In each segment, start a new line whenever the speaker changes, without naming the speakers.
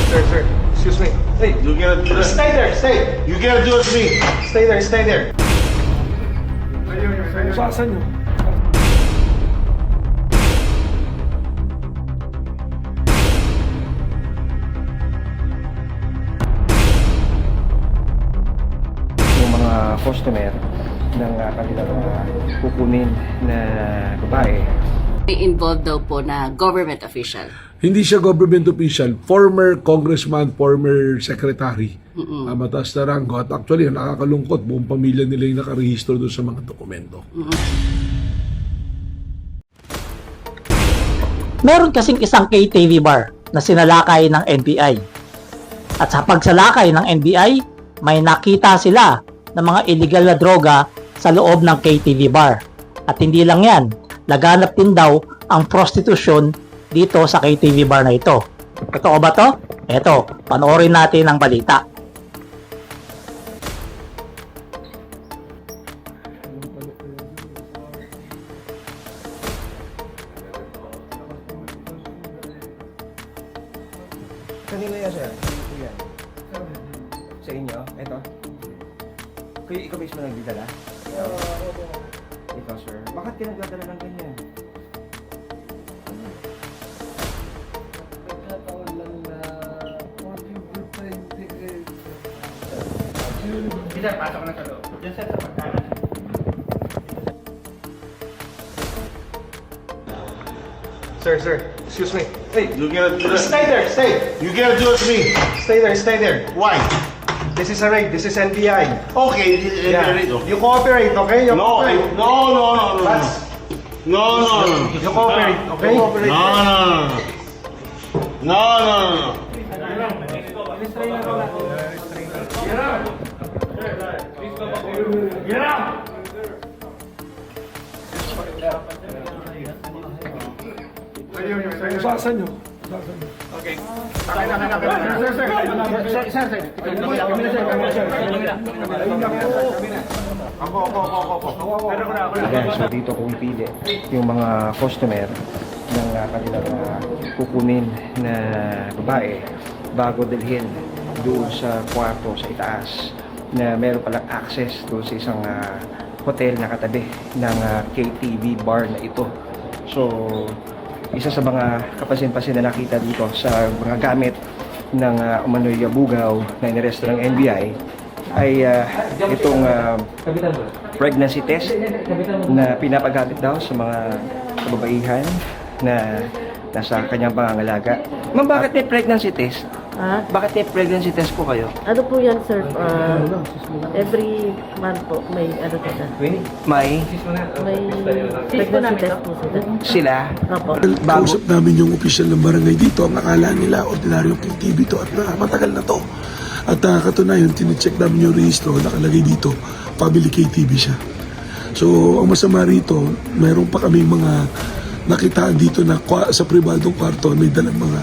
Sir, excuse me. Hey,
You gotta do that.
stay there, stay.
You gotta do it to me.
Stay there, stay there.
Saan nyo?
Yung mga customer ng kanilang kukunin na babae.
May involved daw po na government official.
Hindi siya government official, former congressman, former secretary. Mataas na ranggo. At actually, nakakalungkot, buong pamilya nila yung nakarehistro doon sa mga dokumento.
Meron kasing isang KTV bar na sinalakay ng NBI. At sa pagsalakay ng NBI, may nakita sila ng mga illegal na droga sa loob ng KTV bar. At hindi lang yan, laganap din daw ang prostitusyon dito sa KTV bar na ito. Totoo ba to? Eto, panoorin natin ang balita.
Kanina yan, sir. Yan. Sa inyo? Ito? Kayo, ikaw mismo nagdidala? Ikaw, sir. Bakit ka nagdadala ng ganyan?
Sir, excuse me. Hey,
You gotta do that.
stay there, stay.
You gotta do it to me.
Stay there, stay there.
Why?
This is a raid, this is NBI.
Okay.
Yeah.
Okay.
You cooperate, okay? You
No,
cooperate.
no.
That's,
No.
you cooperate, okay?
No.
Saan nyo?
Ayan, so dito pumipili yung mga customer ng kanilang kukunin na babae bago dalhin doon sa kwarto sa itaas na meron palang access doon sa isang hotel na katabi ng KTV bar na ito. So, isa sa mga kapansin-pansin na nakita dito sa mga gamit ng umano'y bugaw na iniresto ng NBI ay itong pregnancy test na pinapagamit daw sa mga kababaihan na nasa kanyang pangangalaga. Ma'am, bakit may pregnancy test?
Ha?
Bakit may pregnancy test po kayo?
Ano po yan, sir? Every month po, may ano po na.
May
May pregnancy test po sila.
sila.
Opo.
Kausap namin yung opisyal ng barangay dito. Ang akala nila, ordinaryong KTV to at matagal na to. At katunayan, tinicheck namin yung rehistro, nakalagay dito, family KTV siya. So, ang masama rito, mayroon pa kaming mga nakitaan dito na sa pribadong kwarto may dalang mga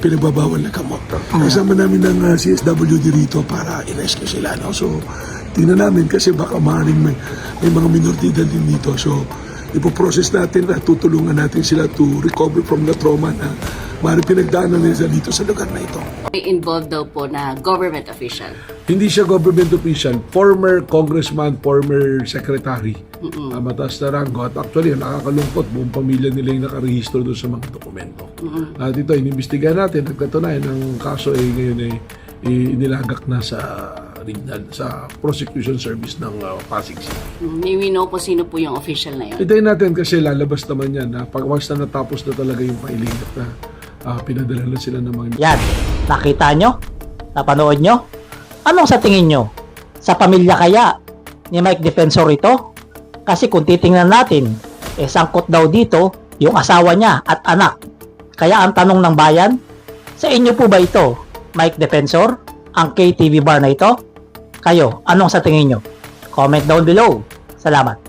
pinagbabawal na gamot. Kasama namin ng CSWD rito para i-rescue sila. No? So, tingnan namin kasi baka maaaring may mga minor de edad din dito. So, ipoprocess natin at tutulungan natin sila to recover from the trauma na maaaring pinagdaanan nila dito sa lugar na ito.
May involved daw po na government official.
Hindi siya government official, former congressman, former secretary. Mataas na ranggo. At actually, nakakalungkot, buong pamilya nila yung nakarehistro doon sa mga dokumento. At ito, inimbestigahan natin. Nagkatunayan ng kaso ay ngayon ay inilagak na sa prosecution service ng Pasig City.
May we know po sino po yung official na yun.
Hintayin natin kasi lalabas naman yan. Pag once na natapos na talaga yung filing at pinadala na sila ng mga...
Yan, nakita nyo? Napanood nyo? Anong sa tingin nyo? Sa pamilya kaya ni Mike Defensor ito? Kasi kung titingnan natin, sangkot daw dito yung asawa niya at anak. Kaya ang tanong ng bayan, sa inyo po ba ito, Mike Defensor, ang KTV bar na ito? Kayo, anong sa tingin nyo? Comment down below. Salamat.